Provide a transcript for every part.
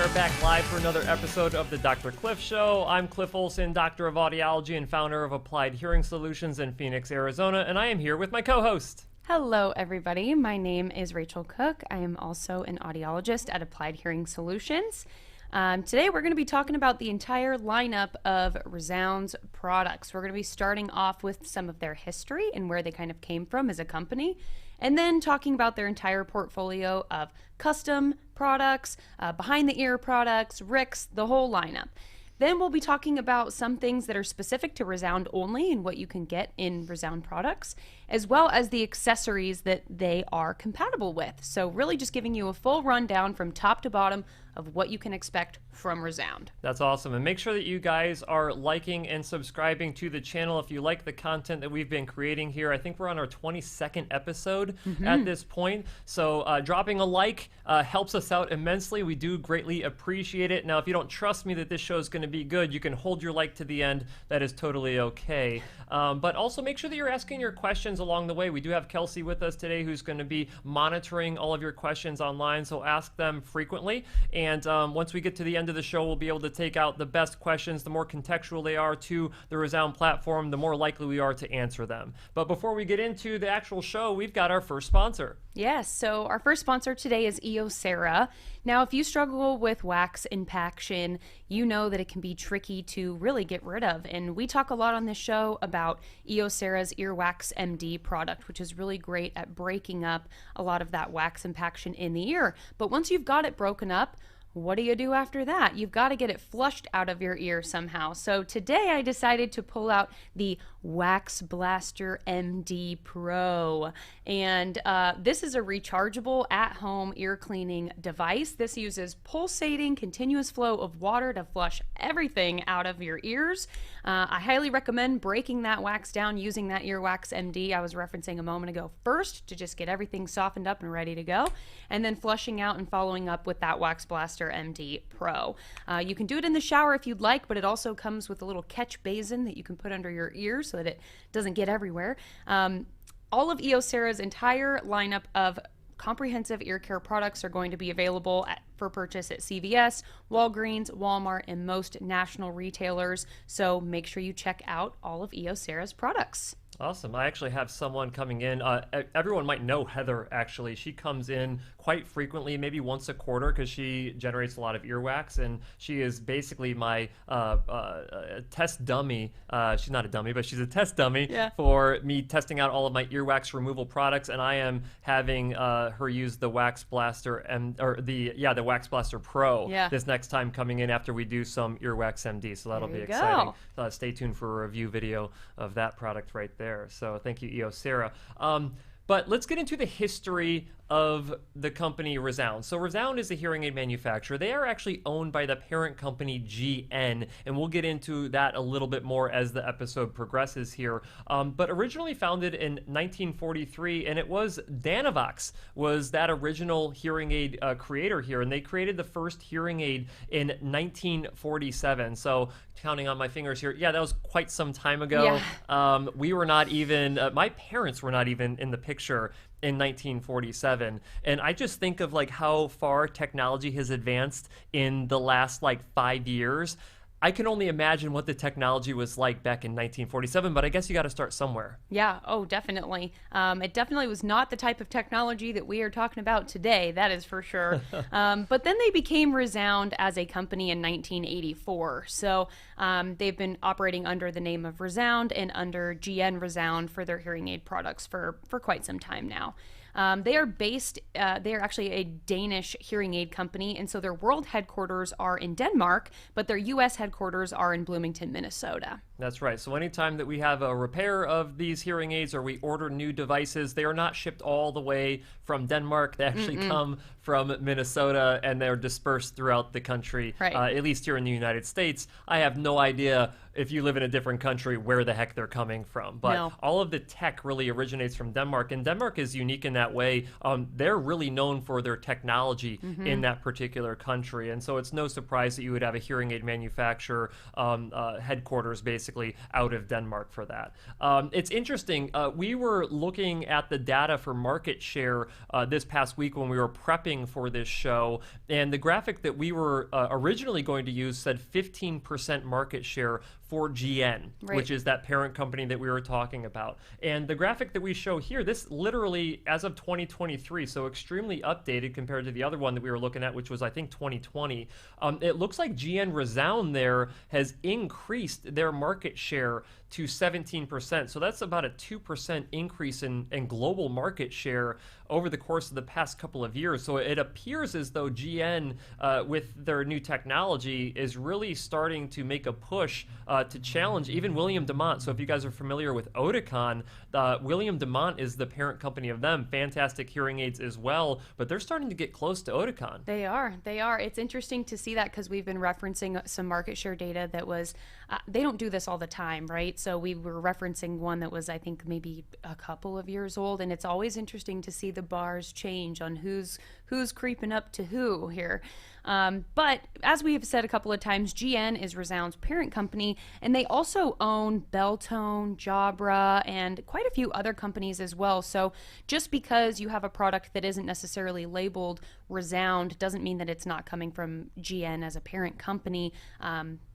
are back live for another episode of the Dr. Cliff Show. I'm Cliff Olson, Doctor of Audiology and founder of Applied Hearing Solutions in Phoenix, Arizona, and I am here with my co-host. Hello, everybody. My name is Rachael Cook. I am also an audiologist at Applied Hearing Solutions. Today, we're going to be talking about the entire lineup of ReSound's products. We're going to be starting off with some of their history and where they kind of came from as a company, and then talking about their entire portfolio of custom products, behind-the-ear products, RICs, the whole lineup. Then we'll be talking about some things that are specific to ReSound only and what you can get in ReSound products, as well as the accessories that they are compatible with. So really just giving you a full rundown from top to bottom of what you can expect from ReSound. That's awesome. And make sure that you guys are liking and subscribing to the channel if you like the content that we've been creating here. I think we're on our 22nd episode at this point. So dropping a like helps us out immensely. We do greatly appreciate it. Now, if you don't trust me that this show is going to be good, you can hold your like to the end. That is totally okay. But also make sure that you're asking your questions along the way. We do have Kelsey with us today who's going to be monitoring all of your questions online, so ask them frequently. And once we get to the end of the show, we'll be able to take out the best questions. The more contextual they are to the ReSound platform, the more likely we are to answer them. But before we get into the actual show, we've got our first sponsor. Yes, so our first sponsor today is Eosera. Now, if you struggle with wax impaction, you know that it can be tricky to really get rid of. And we talk a lot on this show about Eosera's Earwax MD product, which is really great at breaking up a lot of that wax impaction in the ear. But once you've got it broken up, what do you do after that? You've got to get it flushed out of your ear somehow. So today I decided to pull out the Wax Blaster MD Pro. And this is a rechargeable at-home ear cleaning device. This uses pulsating continuous flow of water to flush everything out of your ears. I highly recommend breaking that wax down using that Earwax MD I was referencing a moment ago first to just get everything softened up and ready to go. And then flushing out and following up with that Wax Blaster MD Pro. You can do it in the shower if you'd like, but it also comes with a little catch basin that you can put under your ear so that it doesn't get everywhere. All of Eosera's entire lineup of comprehensive ear care products are going to be available for purchase at CVS, Walgreens, Walmart, and most national retailers. So make sure you check out all of Eosera's products. Awesome. I actually have someone coming in. Everyone might know Heather, actually. She comes in quite frequently, maybe once a quarter, because she generates a lot of earwax, and she is basically my test dummy. She's not a dummy, but she's a test dummy for me testing out all of my earwax removal products, and I am having her use the Wax Blaster the Wax Blaster Pro this next time coming in after we do some Earwax MD, so that'll be exciting. Stay tuned for a review video of that product right there. So thank you, Eosera. But let's get into the history of the company ReSound. So ReSound is a hearing aid manufacturer. They are actually owned by the parent company GN, and we'll get into that a little bit more as the episode progresses here. But originally founded in 1943, and it was Danovox was that original hearing aid creator here, and they created the first hearing aid in 1947. So counting on my fingers here, that was quite some time ago. We were not even, my parents were not even in the picture in 1947, and I just think of like how far technology has advanced in the last 5 years. I can only imagine what the technology was like back in 1947, but I guess you got to start somewhere. Yeah, oh, definitely. It definitely was not the type of technology that we are talking about today, that is for sure. But then they became ReSound as a company in 1984. So they've been operating under the name of ReSound and under GN ReSound for their hearing aid products for quite some time now. They are actually a Danish hearing aid company, and so their world headquarters are in Denmark, but their U.S. headquarters are in Bloomington, Minnesota. That's right. So anytime that we have a repair of these hearing aids or we order new devices, they are not shipped all the way from Denmark. They actually come from Minnesota, and they're dispersed throughout the country, at least here in the United States. I have no idea if you live in a different country where the heck they're coming from. But all of the tech really originates from Denmark, and Denmark is unique in that that way, they're really known for their technology in that particular country. And so it's no surprise that you would have a hearing aid manufacturer headquarters basically out of Denmark for that. It's interesting. We were looking at the data for market share this past week when we were prepping for this show, and the graphic that we were originally going to use said 15% market share for GN, which is that parent company that we were talking about. And the graphic that we show here, this literally as of 2023, so extremely updated compared to the other one that we were looking at, which was I think 2020. It looks like GN ReSound there has increased their market share to 17%. So that's about a 2% increase in global market share over the course of the past couple of years. So it appears as though GN, with their new technology, is really starting to make a push to challenge even William Demant. So if you guys are familiar with Oticon, William Demant is the parent company of them. Fantastic hearing aids as well, but they're starting to get close to Oticon. They are. It's interesting to see that because we've been referencing some market share data that was, they don't do this all the time, right? So we were referencing one that was, I think, maybe a couple of years old, and it's always interesting to see the bars change on who's creeping up to who here. But as we have said a couple of times, GN is ReSound's parent company, and they also own Beltone, Jabra, and quite a few other companies as well. So just because you have a product that isn't necessarily labeled ReSound doesn't mean that it's not coming from GN as a parent company.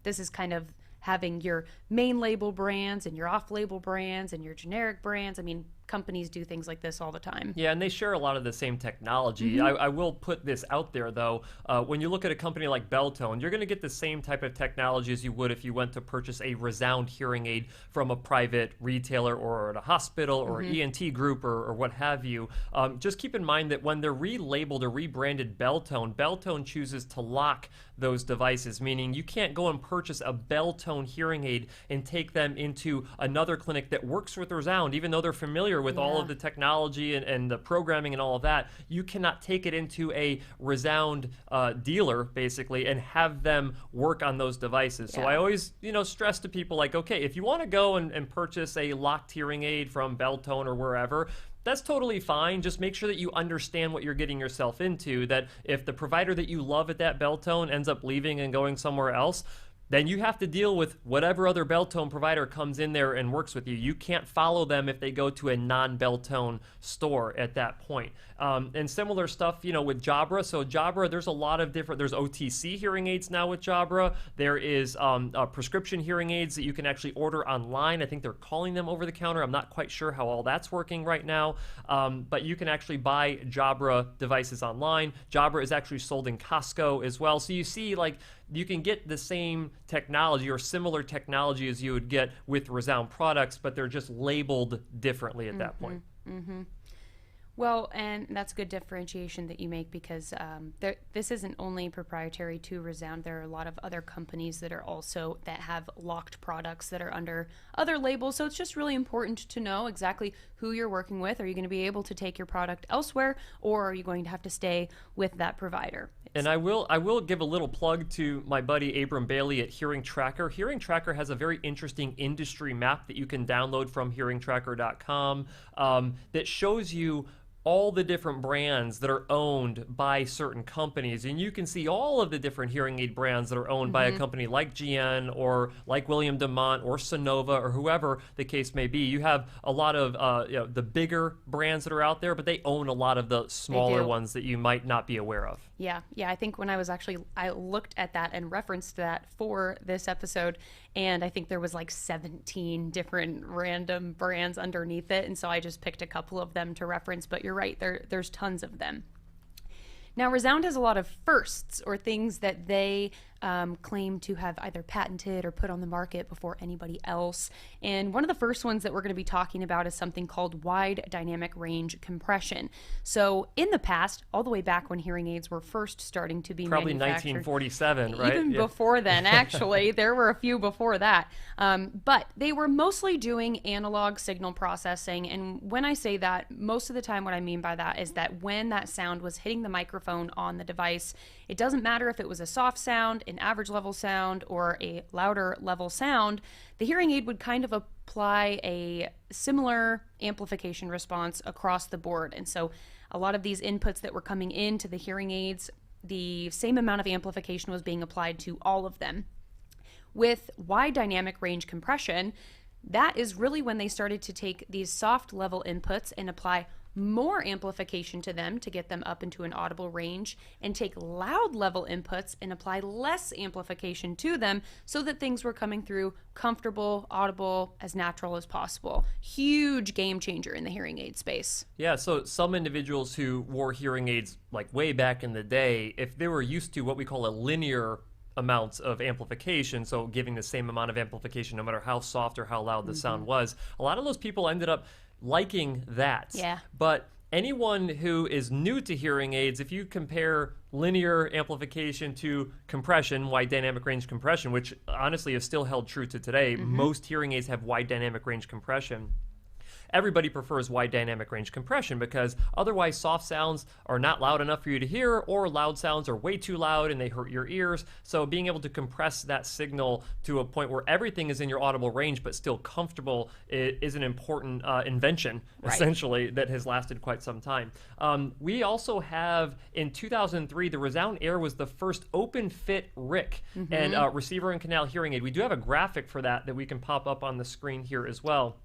This is kind of having your main label brands and your off-label brands and your generic brands. I mean, companies do things like this all the time. Yeah, and they share a lot of the same technology. I will put this out there, though. When you look at a company like Beltone, you're going to get the same type of technology as you would if you went to purchase a ReSound hearing aid from a private retailer or at a hospital or ENT group or what have you. Just keep in mind that when they're relabeled or rebranded Beltone, Beltone chooses to lock those devices, meaning you can't go and purchase a Beltone hearing aid and take them into another clinic that works with ReSound, even though they're familiar with all of the technology and the programming and all of that. You cannot take it into a ReSound dealer, basically, and have them work on those devices. So I always, stress to people like, okay, if you want to go and purchase a locked hearing aid from Beltone or wherever, that's totally fine. Just make sure that you understand what you're getting yourself into, that if the provider that you love at that Beltone ends up leaving and going somewhere else, then you have to deal with whatever other Beltone provider comes in there and works with you. You can't follow them if they go to a non-Beltone store at that point. And similar stuff, with Jabra. So Jabra, there's a lot of different, there's OTC hearing aids now with Jabra. There is prescription hearing aids that you can actually order online. I think they're calling them over the counter. I'm not quite sure how all that's working right now. But you can actually buy Jabra devices online. Jabra is actually sold in Costco as well. So you see, you can get the same technology or similar technology as you would get with ReSound products, but they're just labeled differently at that point. Well, and that's good differentiation that you make because this isn't only proprietary to ReSound. There are a lot of other companies that have locked products that are under other labels. So it's just really important to know exactly who you're working with. Are you going to be able to take your product elsewhere, or are you going to have to stay with that provider? And I will give a little plug to my buddy Abram Bailey at Hearing Tracker. Hearing Tracker has a very interesting industry map that you can download from hearingtracker.com that shows you all the different brands that are owned by certain companies. And you can see all of the different hearing aid brands that are owned by a company like GN or like William Demant or Sonova or whoever the case may be. You have a lot of the bigger brands that are out there, but they own a lot of the smaller ones that you might not be aware of. Yeah. I think when I looked at that and referenced that for this episode, and I think there was 17 different random brands underneath it. And so I just picked a couple of them to reference, but you're right, there's tons of them. Now, ReSound has a lot of firsts or things that they claim to have either patented or put on the market before anybody else. And one of the first ones that we're going to be talking about is something called wide dynamic range compression. So in the past, all the way back when hearing aids were first starting to be probably manufactured. 1947, right? Even before then, actually. There were a few before that. But they were mostly doing analog signal processing. And when I say that, most of the time what I mean by that is that when that sound was hitting the microphone on the device, it doesn't matter if it was a soft sound, an average level sound or a louder level sound, the hearing aid would kind of apply a similar amplification response across the board. And so a lot of these inputs that were coming into the hearing aids, the same amount of amplification was being applied to all of them. With wide dynamic range compression, that is really when they started to take these soft level inputs and apply more amplification to them to get them up into an audible range, and take loud level inputs and apply less amplification to them so that things were coming through comfortable, audible, as natural as possible. Huge game changer in the hearing aid space. Yeah, so some individuals who wore hearing aids like way back in the day, if they were used to what we call a linear amounts of amplification, so giving the same amount of amplification no matter how soft or how loud the sound was, a lot of those people ended up liking that. Yeah. But anyone who is new to hearing aids, if you compare linear amplification to compression, wide dynamic range compression, which honestly is still held true to today, most hearing aids have wide dynamic range compression. Everybody prefers wide dynamic range compression because otherwise soft sounds are not loud enough for you to hear, or loud sounds are way too loud and they hurt your ears. So being able to compress that signal to a point where everything is in your audible range but still comfortable is an important invention, essentially, that has lasted quite some time. We also have, in 2003, the ReSound Air was the first open fit RIC and receiver and canal hearing aid. We do have a graphic for that we can pop up on the screen here as well.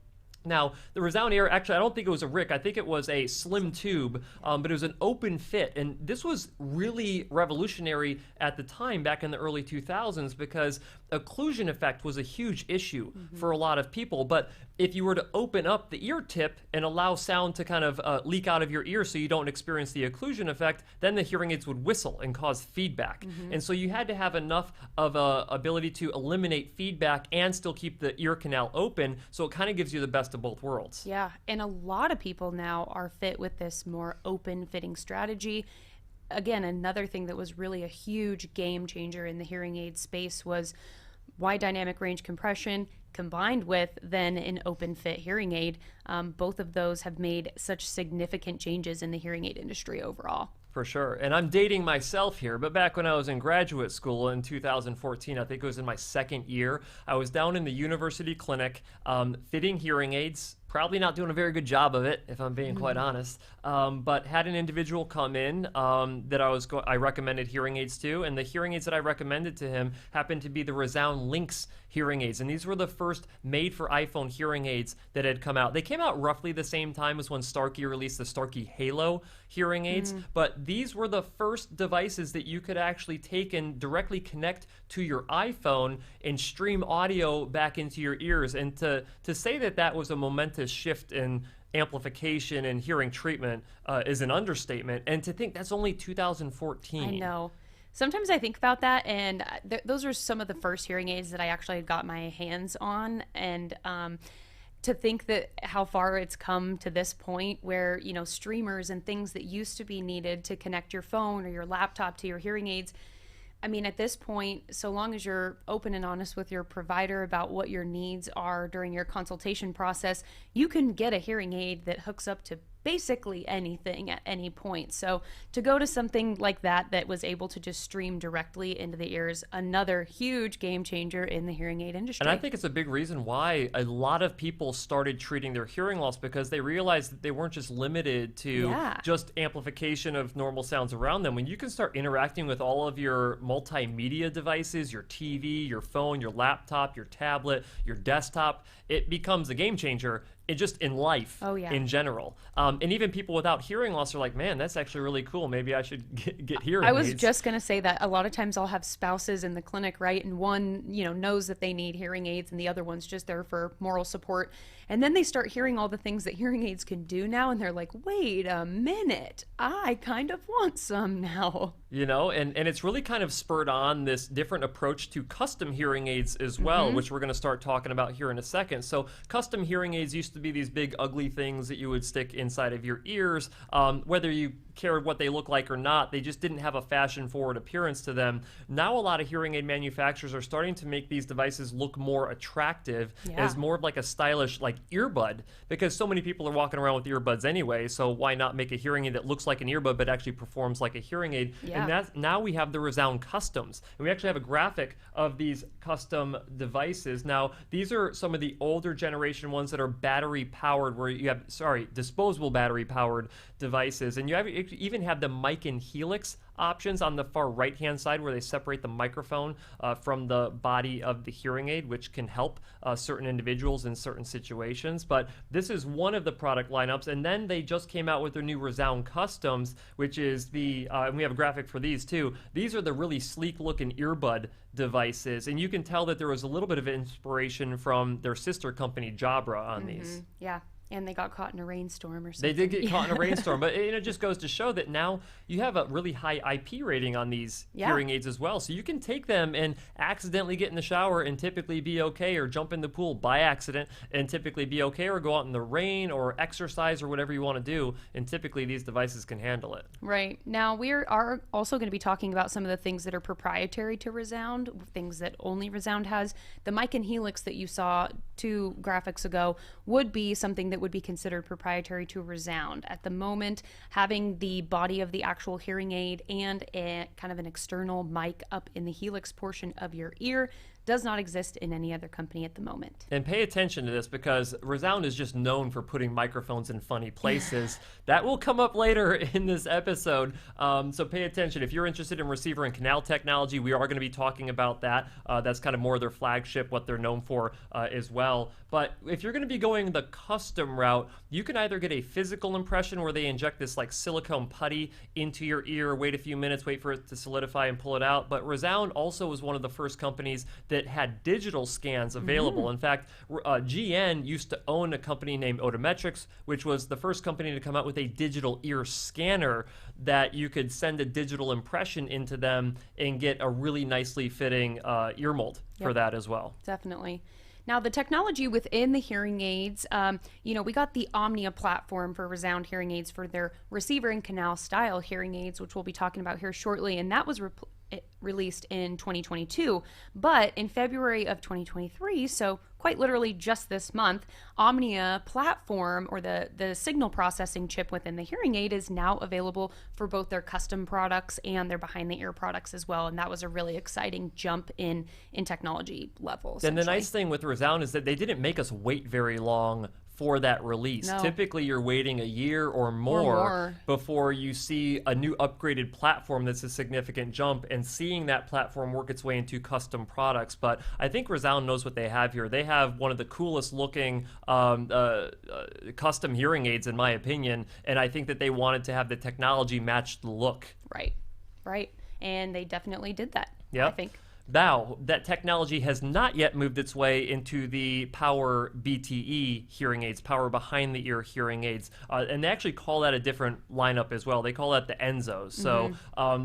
Now, the ReSound Air, actually, I don't think it was a RIC. I think it was a slim tube, but it was an open fit. And this was really revolutionary at the time, back in the early 2000s, because occlusion effect was a huge issue for a lot of people. But if you were to open up the ear tip and allow sound to kind of leak out of your ear so you don't experience the occlusion effect, then the hearing aids would whistle and cause feedback. And so you had to have enough of a ability to eliminate feedback and still keep the ear canal open, so it kind of gives you the best of both worlds. Yeah, and a lot of people now are fit with this more open fitting strategy. Again, another thing that was really a huge game changer in the hearing aid space was wide dynamic range compression combined with then an open fit hearing aid. Both of those have made such significant changes in the hearing aid industry overall. For sure. And I'm dating myself here, but back when I was in graduate school in 2014, I think it was in my second year, I was down in the university clinic fitting hearing aids. Probably not doing a very good job of it, if I'm being quite honest, but had an individual come in that I recommended hearing aids to, and the hearing aids that I recommended to him happened to be the ReSound Lynx hearing aids, and these were the first made-for-iPhone hearing aids that had come out. They came out roughly the same time as when Starkey released the Starkey Halo hearing aids, but these were the first devices that you could actually take and directly connect to your iPhone and stream audio back into your ears. And to say that that was a momentous shift in amplification and hearing treatment is an understatement. And to think that's only 2014. I know. Sometimes I think about that, and those are some of the first hearing aids that I actually got my hands on. And to think that how far it's come to this point where, you know, streamers and things that used to be needed to connect your phone or your laptop to your hearing aids, I mean, at this point, so long as you're open and honest with your provider about what your needs are during your consultation process, you can get a hearing aid that hooks up to basically anything at any point. So to go to something like that was able to just stream directly into the ears, another huge game changer in the hearing aid industry. And I think it's a big reason why a lot of people started treating their hearing loss, because they realized that they weren't just limited to just amplification of normal sounds around them. When you can start interacting with all of your multimedia devices, your TV, your phone, your laptop, your tablet, your desktop, it becomes a game changer. Just in life, in general. And even people without hearing loss are like, man, that's actually really cool. Maybe I should get hearing aids. I was just going to say that a lot of times I'll have spouses in the clinic, right? And one, you know, knows that they need hearing aids and the other one's just there for moral support. And then they start hearing all the things that hearing aids can do now. And they're like, wait a minute, I kind of want some now. You know, and it's really kind of spurred on this different approach to custom hearing aids as well, which we're going to start talking about here in a second. So custom hearing aids used to be these big ugly things that you would stick inside of your ears, whether you care what they look like or not. They just didn't have a fashion-forward appearance to them. Now a lot of hearing aid manufacturers are starting to make these devices look more attractive as more of like a stylish like earbud, because so many people are walking around with earbuds anyway, so why not make a hearing aid that looks like an earbud but actually performs like a hearing aid? And that's, now we have the ReSound Customs. And we actually have a graphic of these custom devices. Now, these are some of the older generation ones that are battery powered, where you have, disposable battery powered devices. And you even have the mic and helix options on the far right hand side, where they separate the microphone from the body of the hearing aid, which can help certain individuals in certain situations. But this is one of the product lineups. And then they just came out with their new ReSound Customs, which is the and we have a graphic for these too. These are the really sleek looking earbud devices, and you can tell that there was a little bit of inspiration from their sister company Jabra on these. Yeah. And they got caught in a rainstorm or something. They did get caught in a rainstorm, but it just goes to show that now you have a really high IP rating on these hearing aids as well. So you can take them and accidentally get in the shower and typically be okay, or jump in the pool by accident and typically be okay, or go out in the rain or exercise or whatever you want to do, and typically these devices can handle it. Right. Now, we are also going to be talking about some of the things that are proprietary to ReSound, things that only ReSound has. The mic and helix that you saw 2 graphics ago would be something that would be considered proprietary to ReSound. At the moment, having the body of the actual hearing aid and a kind of an external mic up in the helix portion of your ear does not exist in any other company at the moment. And pay attention to this, because ReSound is just known for putting microphones in funny places. That will come up later in this episode, so pay attention. If you're interested in receiver and canal technology, we are going to be talking about that. That's kind of more their flagship, what they're known for as well. But if you're going to be going the custom route, you can either get a physical impression where they inject this like silicone putty into your ear, wait a few minutes, wait for it to solidify and pull it out. But ReSound also was one of the first companies that had digital scans available. In fact, GN used to own a company named Odometrics, which was the first company to come out with a digital ear scanner that you could send a digital impression into them and get a really nicely fitting ear mold for that as well. Definitely. Now, the technology within the hearing aids, we got the OMNIA platform for ReSound hearing aids for their receiver and canal style hearing aids, which we'll be talking about here shortly, and that was released in 2022. But in February of 2023, so quite literally just this month, OMNIA platform, or the signal processing chip within the hearing aid, is now available for both their custom products and their behind the ear products as well. And that was a really exciting jump in technology levels. And the nice thing with ReSound is that they didn't make us wait very long for that release. No. Typically, you're waiting a year or more before you see a new upgraded platform that's a significant jump, and seeing that platform work its way into custom products. But I think ReSound knows what they have here. They have one of the coolest looking custom hearing aids, in my opinion, and I think that they wanted to have the technology match the look. Right. And they definitely did that, I think. Now, that technology has not yet moved its way into the power BTE hearing aids, power behind the ear hearing aids, and they actually call that a different lineup as well. They call that the ENZOs. So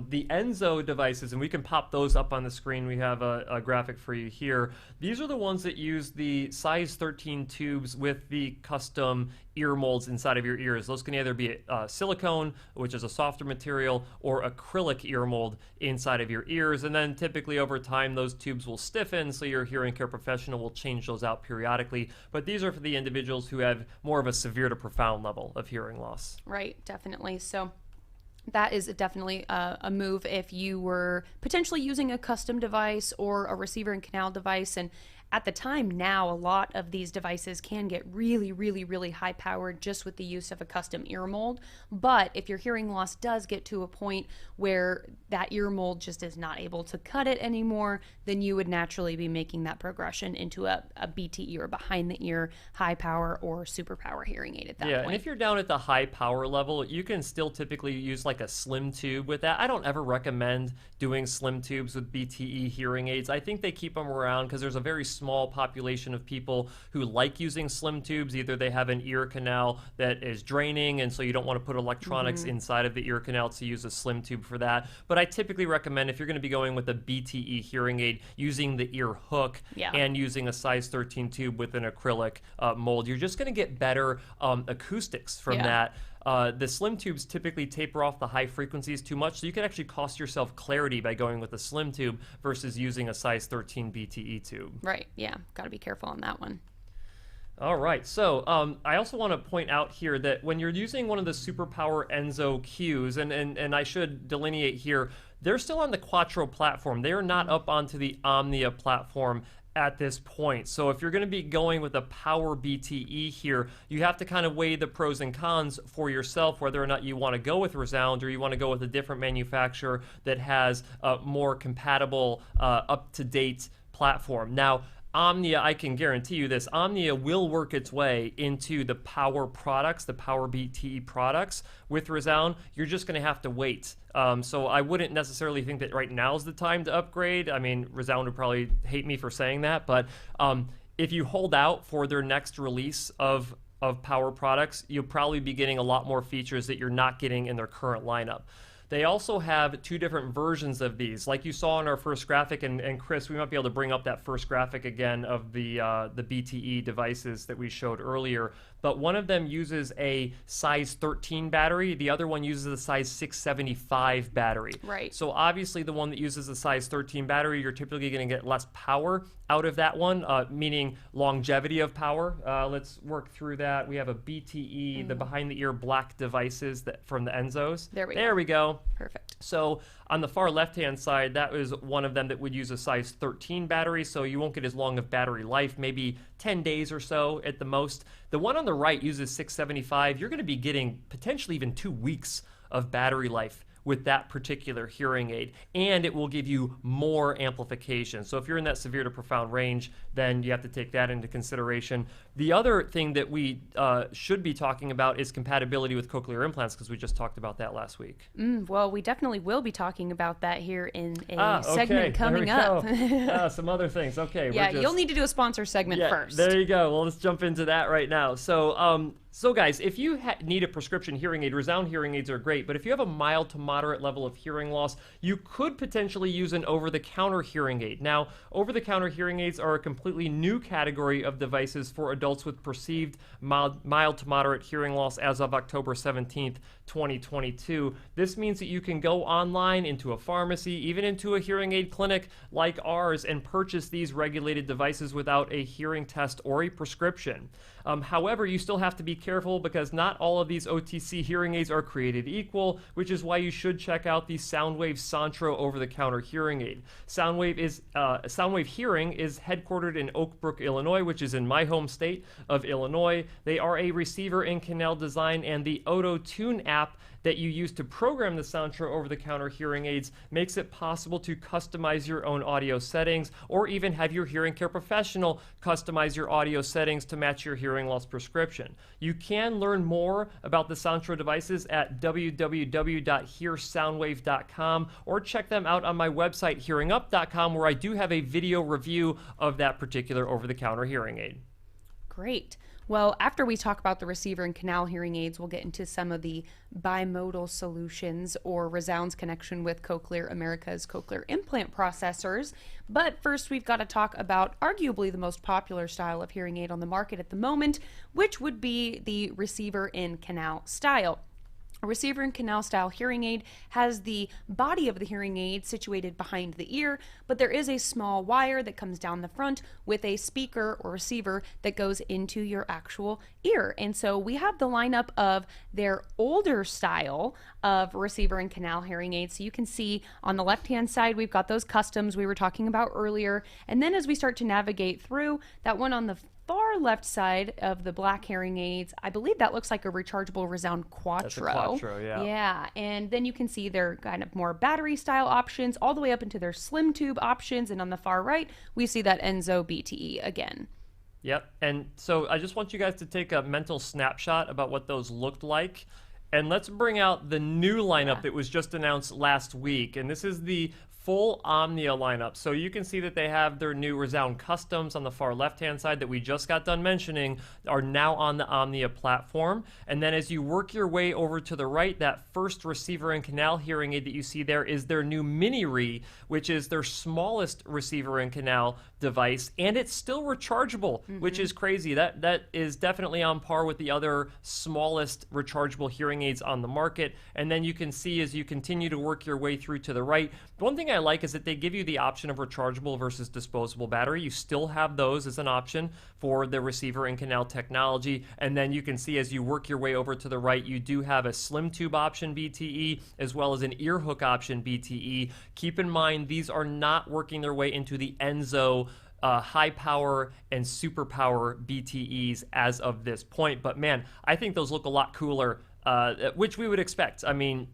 the ENZO devices, and we can pop those up on the screen. We have a graphic for you here. These are the ones that use the size 13 tubes with the custom ear molds inside of your ears. Those can either be silicone, which is a softer material, or acrylic ear mold inside of your ears. And then typically over time, those tubes will stiffen, so your hearing care professional will change those out periodically. But these are for the individuals who have more of a severe to profound level of hearing loss. Right, definitely. So that is definitely a move if you were potentially using a custom device or a receiver and canal device. And at the time now, a lot of these devices can get really, really, really high powered just with the use of a custom ear mold. But if your hearing loss does get to a point where that ear mold just is not able to cut it anymore, then you would naturally be making that progression into a BTE, or behind the ear, high power or super power hearing aid at that point. And if you're down at the high power level, you can still typically use like a slim tube with that. I don't ever recommend doing slim tubes with BTE hearing aids. I think they keep them around because there's a very small population of people who like using slim tubes. Either they have an ear canal that is draining, and so you don't want to put electronics inside of the ear canal, to use a slim tube for that. But I typically recommend, if you're going to be going with a BTE hearing aid, using the ear hook and using a size 13 tube with an acrylic mold. You're just going to get better acoustics from that. The slim tubes typically taper off the high frequencies too much, so you can actually cost yourself clarity by going with a slim tube versus using a size 13 BTE tube. Right, yeah, got to be careful on that one. All right, so I also want to point out here that when you're using one of the Superpower ENZO Qs, and I should delineate here, they're still on the Quattro platform. They are not up onto the OMNIA platform at this point. So if you're going to be going with a power BTE here, you have to kind of weigh the pros and cons for yourself, whether or not you want to go with ReSound or you want to go with a different manufacturer that has a more compatible, up-to-date platform. Now, OMNIA, I can guarantee you this, OMNIA will work its way into the power products, the power BTE products with ReSound. You're just going to have to wait. So I wouldn't necessarily think that right now is the time to upgrade. I mean, ReSound would probably hate me for saying that, but if you hold out for their next release of power products, you'll probably be getting a lot more features that you're not getting in their current lineup. They also have two different versions of these. Like you saw in our first graphic, and Chris, we might be able to bring up that first graphic again of the BTE devices that we showed earlier. But one of them uses a size 13 battery. The other one uses a size 675 battery. Right. So obviously the one that uses a size 13 battery, you're typically going to get less power out of that one, meaning longevity of power. Let's work through that. We have a BTE, the behind-the-ear black devices from the ENZOs. There we go. Perfect. So on the far left-hand side, that is one of them that would use a size 13 battery, so you won't get as long of battery life, maybe 10 days or so at the most. The one on the right uses 675. You're going to be getting potentially even 2 weeks of battery life with that particular hearing aid, and it will give you more amplification. So if you're in that severe to profound range, then you have to take that into consideration. The other thing that we should be talking about is compatibility with cochlear implants, because we just talked about that last week. Well, we definitely will be talking about that here in a segment coming up. Some other things. Okay. Yeah, you'll need to do a sponsor segment first. There you go. Well, let's jump into that right now. So guys, if you need a prescription hearing aid, ReSound hearing aids are great, but if you have a mild to moderate level of hearing loss, you could potentially use an over-the-counter hearing aid. Now, over-the-counter hearing aids are a completely new category of devices for adults with perceived mild to moderate hearing loss as of October 17th, 2022. This means that you can go online into a pharmacy, even into a hearing aid clinic like ours, and purchase these regulated devices without a hearing test or a prescription. However, you still have to be careful because not all of these OTC hearing aids are created equal, which is why you should check out the Soundwave Sontro over-the-counter hearing aid. Soundwave Hearing is headquartered in Oak Brook, Illinois, which is in my home state of Illinois. They are a receiver in canal design, and the Auto Tune app that you use to program the Sontro over-the-counter hearing aids makes it possible to customize your own audio settings, or even have your hearing care professional customize your audio settings to match your hearing loss prescription. You can learn more about the Sontro devices at www.hearsoundwave.com, or check them out on my website hearingup.com, where I do have a video review of that particular over-the-counter hearing aid. Great. Well, after we talk about the receiver and canal hearing aids, we'll get into some of the bimodal solutions or ReSound's connection with Cochlear America's cochlear implant processors. But first, we've got to talk about arguably the most popular style of hearing aid on the market at the moment, which would be the receiver in canal style. A receiver and canal style hearing aid has the body of the hearing aid situated behind the ear, but there is a small wire that comes down the front with a speaker or receiver that goes into your actual ear. And so we have the lineup of their older style of receiver and canal hearing aids. So you can see on the left-hand side, we've got those customs we were talking about earlier. And then as we start to navigate through, that one on the far left side of the black hearing aids, I believe that looks like a rechargeable ReSound Quattro. That's a Quattro, yeah. Yeah, and then you can see their kind of more battery style options all the way up into their slim tube options, and on the far right, we see that ENZO BTE again. Yep, and so I just want you guys to take a mental snapshot about what those looked like And let's bring out the new lineup that was just announced last week. And this is the full OMNIA lineup. So you can see that they have their new ReSound Customs on the far left-hand side that we just got done mentioning are now on the OMNIA platform. And then as you work your way over to the right, that first receiver and canal hearing aid that you see there is their new M&RIE, which is their smallest receiver and canal device, and it's still rechargeable, which is crazy. That is definitely on par with the other smallest rechargeable hearing aids on the market. And then you can see as you continue to work your way through to the right, one thing I like is that they give you the option of rechargeable versus disposable battery. You still have those as an option for the receiver and canal technology. And then you can see as you work your way over to the right, you do have a slim tube option BTE as well as an ear hook option BTE. Keep in mind, these are not working their way into the ENZO high power and super power BTEs as of this point. But man, I think those look a lot cooler, which we would expect. I mean,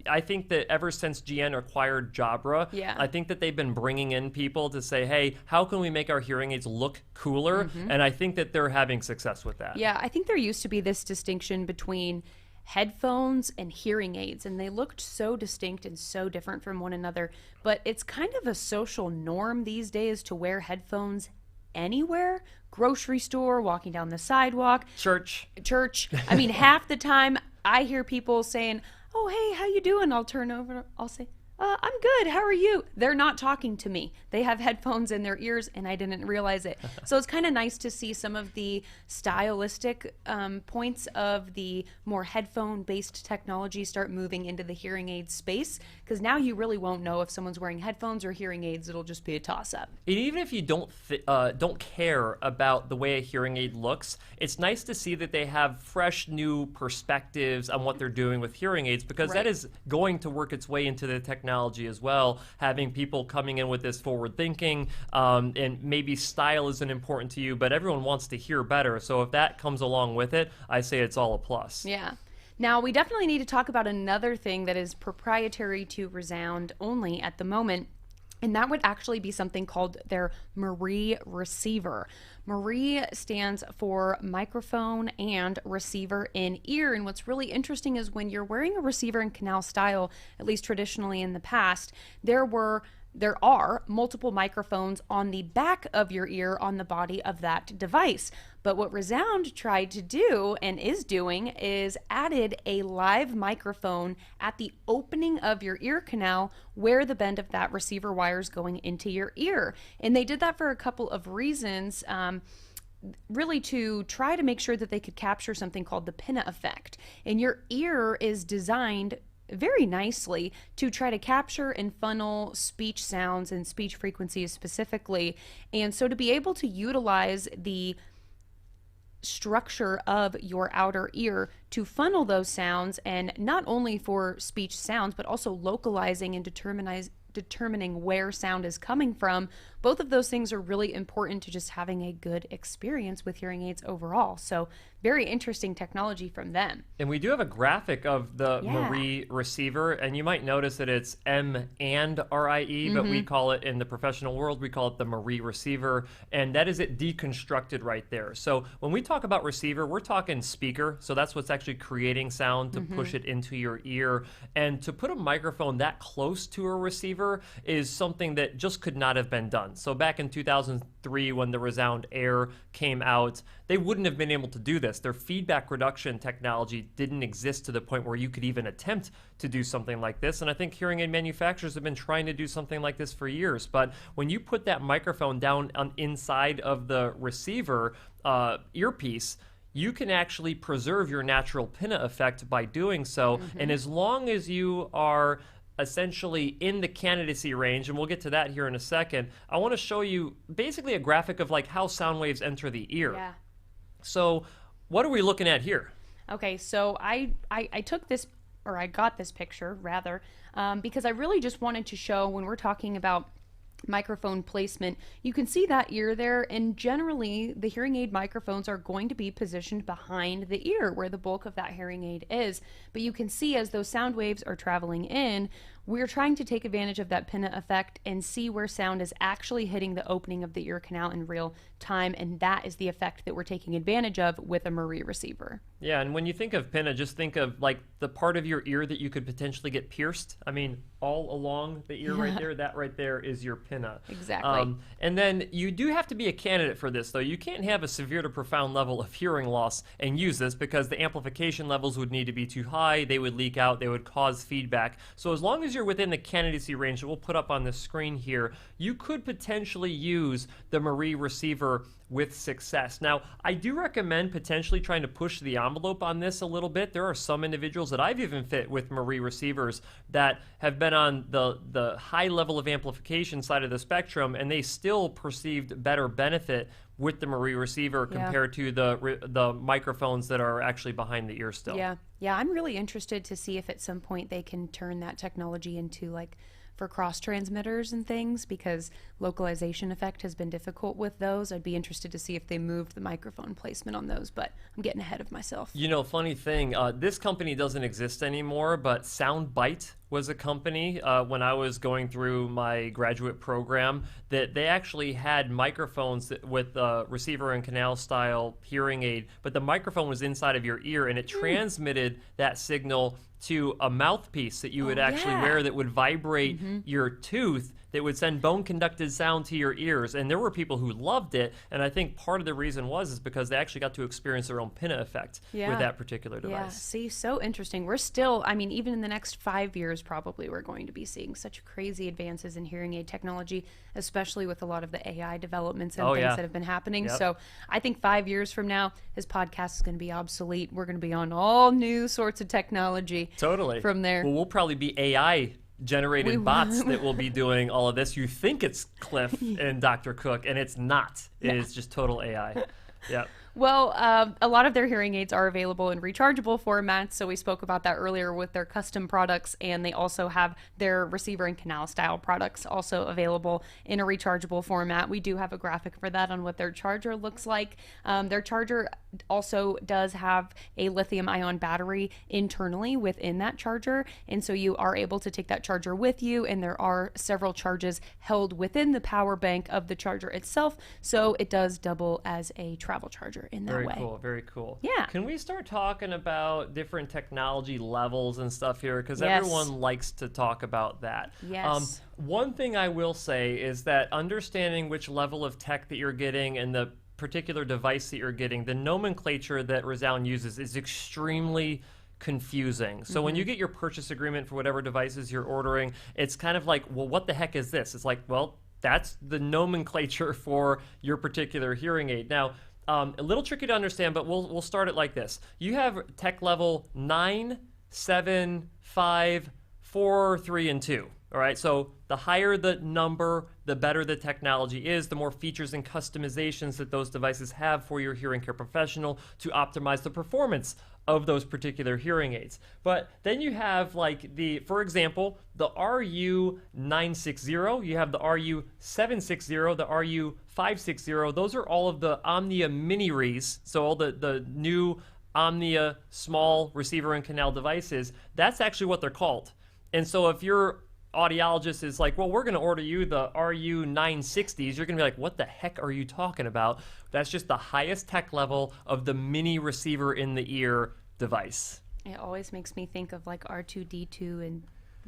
I think that ever since GN acquired Jabra, I think that they've been bringing in people to say, hey, how can we make our hearing aids look cooler? And I think that they're having success with that. Yeah, I think there used to be this distinction between headphones and hearing aids, and they looked so distinct and so different from one another. But it's kind of a social norm these days to wear headphones anywhere. Grocery store, walking down the sidewalk, church. I mean, half the time I hear people saying, oh, hey, how you doing? I'll turn over, I'll say, I'm good. How are you? They're not talking to me. They have headphones in their ears, and I didn't realize it. So it's kind of nice to see some of the stylistic points of the more headphone-based technology start moving into the hearing aid space, because now you really won't know if someone's wearing headphones or hearing aids. It'll just be a toss-up. And even if you don't care about the way a hearing aid looks, it's nice to see that they have fresh new perspectives on what they're doing with hearing aids, because that is going to work its way into the technology as well, having people coming in with this forward thinking, and maybe style isn't important to you, but everyone wants to hear better. So if that comes along with it, I say it's all a plus. Yeah. Now, we definitely need to talk about another thing that is proprietary to ReSound only at the moment, and that would actually be something called their M&RIE receiver. M&RIE stands for microphone and receiver in ear. And what's really interesting is when you're wearing a receiver and canal style, at least traditionally in the past, there are multiple microphones on the back of your ear on the body of that device. But what ReSound tried to do and is doing is added a live microphone at the opening of your ear canal where the bend of that receiver wire is going into your ear. And they did that for a couple of reasons. Really to try to make sure that they could capture something called the pinna effect. And your ear is designed very nicely to try to capture and funnel speech sounds and speech frequencies specifically. And so to be able to utilize the structure of your outer ear to funnel those sounds, and not only for speech sounds, but also localizing and determining where sound is coming from, both of those things are really important to just having a good experience with hearing aids overall. So very interesting technology from them. And we do have a graphic of the M&RIE receiver, and you might notice that it's M&RIE, but we call it, in the professional world, we call it the M&RIE receiver, and that is it deconstructed right there. So when we talk about receiver, we're talking speaker, so that's what's actually creating sound to push it into your ear. And to put a microphone that close to a receiver is something that just could not have been done. So back in 2003, when the ReSound Air came out, they wouldn't have been able to do this. Their feedback reduction technology didn't exist to the point where you could even attempt to do something like this. And I think hearing aid manufacturers have been trying to do something like this for years. But when you put that microphone down on inside of the receiver earpiece, you can actually preserve your natural pinna effect by doing so. And as long as you are essentially in the candidacy range, and we'll get to that here in a second, I want to show you basically a graphic of like how sound waves enter the ear. Yeah. So what are we looking at here? Okay, so I took this, or I got this picture rather, because I really just wanted to show, when we're talking about microphone placement, you can see that ear there, and generally the hearing aid microphones are going to be positioned behind the ear where the bulk of that hearing aid is. But you can see as those sound waves are traveling in, we're trying to take advantage of that pinna effect and see where sound is actually hitting the opening of the ear canal in real time, and that is the effect that we're taking advantage of with a M&RIE receiver. Yeah, and when you think of pinna, just think of like the part of your ear that you could potentially get pierced. I mean, all along the ear right there, that right there is your pinna. Exactly. And then you do have to be a candidate for this, though. You can't have a severe to profound level of hearing loss and use this because the amplification levels would need to be too high, they would leak out, they would cause feedback. So as long as you're within the candidacy range that we'll put up on the screen here, you could potentially use the M&RIE receiver with success. Now, I do recommend potentially trying to push the envelope on this a little bit. There are some individuals that I've even fit with M&RIE receivers that have been on the high level of amplification side of the spectrum, and they still perceived better benefit with the M&RIE receiver compared to the microphones that are actually behind the ear still. Yeah, I'm really interested to see if at some point they can turn that technology into like for cross transmitters and things, because localization effect has been difficult with those. I'd be interested to see if they moved the microphone placement on those, but I'm getting ahead of myself. You know, funny thing, this company doesn't exist anymore, but Soundbite was a company when I was going through my graduate program that they actually had microphones with receiver and canal style hearing aid, but the microphone was inside of your ear and it transmitted that signal to a mouthpiece that you would actually wear that would vibrate your tooth, that would send bone conducted sound to your ears. And there were people who loved it, and I think part of the reason is because they actually got to experience their own pinna effect with that particular device. Yeah, see, so interesting. We're still, I mean, even in the next 5 years probably we're going to be seeing such crazy advances in hearing aid technology, especially with a lot of the AI developments and things that have been happening. So I think 5 years from now, this podcast is going to be obsolete. We're going to be on all new sorts of technology. Totally. From there. Well, we'll probably be AI generated bots that will be doing all of this. You think it's Cliff and Dr. Cook, and it's not. It is just total AI. Yeah. Well, a lot of their hearing aids are available in rechargeable formats, so we spoke about that earlier with their custom products, and they also have their receiver and canal style products also available in a rechargeable format. We do have a graphic for that on what their charger looks like. Their charger also does have a lithium-ion battery internally within that charger, and so you are able to take that charger with you, and there are several charges held within the power bank of the charger itself, so it does double as a travel charger in that way. Very cool, very cool. Yeah. Can we start talking about different technology levels and stuff here? Because everyone likes to talk about that. Yes. One thing I will say is that understanding which level of tech that you're getting and the particular device that you're getting, the nomenclature that ReSound uses is extremely confusing. So when you get your purchase agreement for whatever devices you're ordering, it's kind of like, well, what the heck is this? It's like, well, that's the nomenclature for your particular hearing aid. Now, a little tricky to understand, but we'll start it like this. You have tech level 9, 7, 5, 4, 3, and 2. All right, so the higher the number, the better the technology is, the more features and customizations that those devices have for your hearing care professional to optimize the performance of those particular hearing aids. But then you have like for example, the RU960, you have the RU760, the RU560. Those are all of the OMNIA mini-REs, so all the new OMNIA small receiver and canal devices. That's actually what they're called. And so if your audiologist is like, well, we're going to order you the RU960s, you're going to be like, what the heck are you talking about? That's just the highest tech level of the mini receiver in the ear device. It always makes me think of like R2D2 and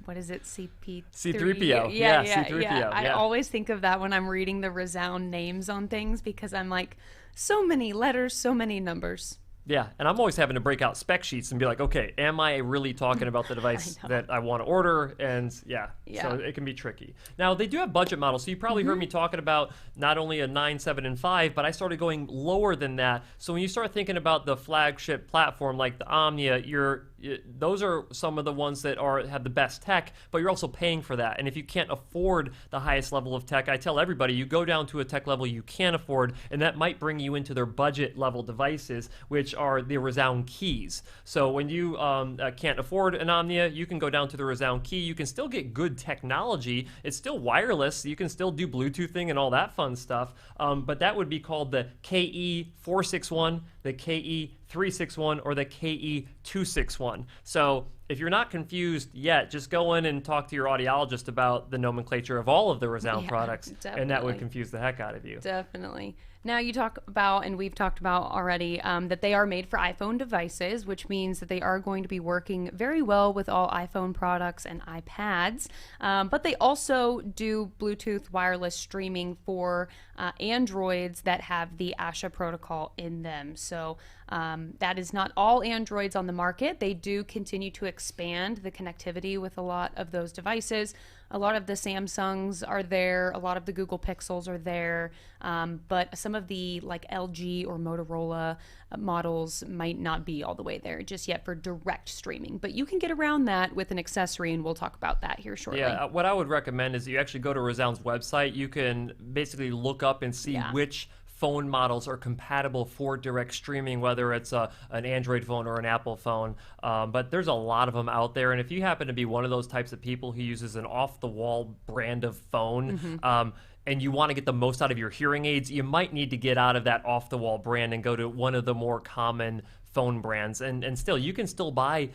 what is it, C3PO? C3PO. Yeah. I always think of that when I'm reading the ReSound names on things, because I'm like, so many letters, so many numbers. Yeah, and I'm always having to break out spec sheets and be like, okay, am I really talking about the device that I want to order? And so it can be tricky. Now, they do have budget models, so you probably heard me talking about not only a 9, 7, and 5, but I started going lower than that. So when you start thinking about the flagship platform like the OMNIA, those are some of the ones that have the best tech, but you're also paying for that. And if you can't afford the highest level of tech, I tell everybody, you go down to a tech level you can afford, and that might bring you into their budget level devices, which are the ReSound keys. So when you can't afford an OMNIA, you can go down to the ReSound key. You can still get good technology. It's still wireless. You can still do Bluetoothing and all that fun stuff. But that would be called the KE461, the KE361, or the KE261. So if you're not confused yet, just go in and talk to your audiologist about the nomenclature of all of the ReSound products, and that would confuse the heck out of you. Definitely. Now you talk about, and we've talked about already, that they are made for iPhone devices, which means that they are going to be working very well with all iPhone products and iPads. But they also do Bluetooth wireless streaming for Androids that have the ASHA protocol in them. So that is not all Androids on the market. They do continue to expand the connectivity with a lot of those devices. A lot of the Samsungs are there. A lot of the Google Pixels are there. But some of the like LG or Motorola models might not be all the way there just yet for direct streaming. But you can get around that with an accessory, and we'll talk about that here shortly. Yeah, what I would recommend is you actually go to ReSound's website. You can basically look up and see which phone models are compatible for direct streaming, whether it's an Android phone or an Apple phone. But there's a lot of them out there. And if you happen to be one of those types of people who uses an off-the-wall brand of phone, and you want to get the most out of your hearing aids, you might need to get out of that off-the-wall brand and go to one of the more common phone brands. And still, you can still buy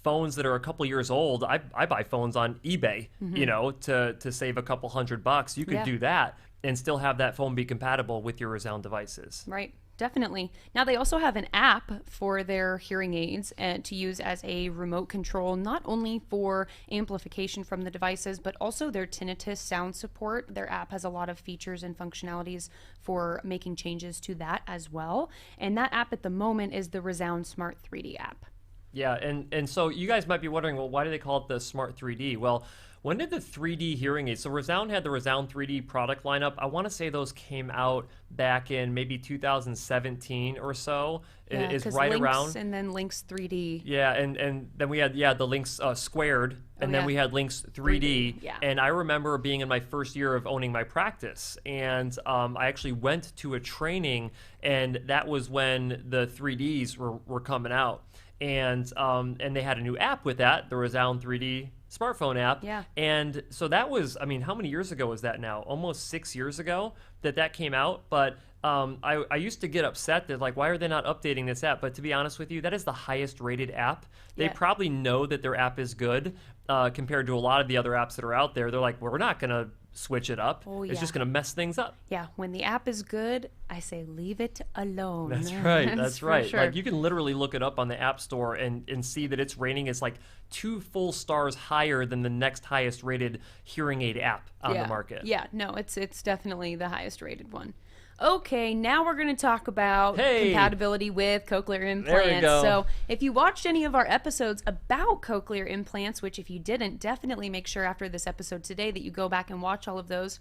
phones that are a couple years old. I buy phones on eBay, you know, to save a couple $100. You could do that and still have that phone be compatible with your ReSound devices. Right, definitely. Now they also have an app for their hearing aids to use as a remote control, not only for amplification from the devices, but also their tinnitus sound support. Their app has a lot of features and functionalities for making changes to that as well. And that app at the moment is the ReSound Smart 3D app. Yeah, and so you guys might be wondering, well, why do they call it the Smart 3D? Well, when did the 3D hearing aids, so ReSound had the ReSound 3D product lineup. I want to say those came out back in maybe 2017 or so. Yeah, is right Lynx around. And then Lynx 3D. Yeah, and then we had, the Lynx squared, and then we had Lynx 3D. Yeah. And I remember being in my first year of owning my practice, and I actually went to a training, and that was when the 3Ds were coming out. And they had a new app with that, the ReSound 3D smartphone app. Yeah. And so that was, I mean, how many years ago was that now? Almost 6 years ago that came out. But I used to get upset that, like, why are they not updating this app? But to be honest with you, that is the highest rated app. They probably know that their app is good compared to a lot of the other apps that are out there. They're like, well, we're not going to switch it up. It's just going to mess things up. Yeah, when the app is good, I say leave it alone. That's right. That's right. Sure. Like, you can literally look it up on the App Store and see that its rating is like 2 full stars higher than the next highest rated hearing aid app on the market. Yeah, no, it's definitely the highest rated one. Okay, now we're going to talk about compatibility with cochlear implants. There we go. So if you watched any of our episodes about cochlear implants, which if you didn't, definitely make sure after this episode today that you go back and watch all of those.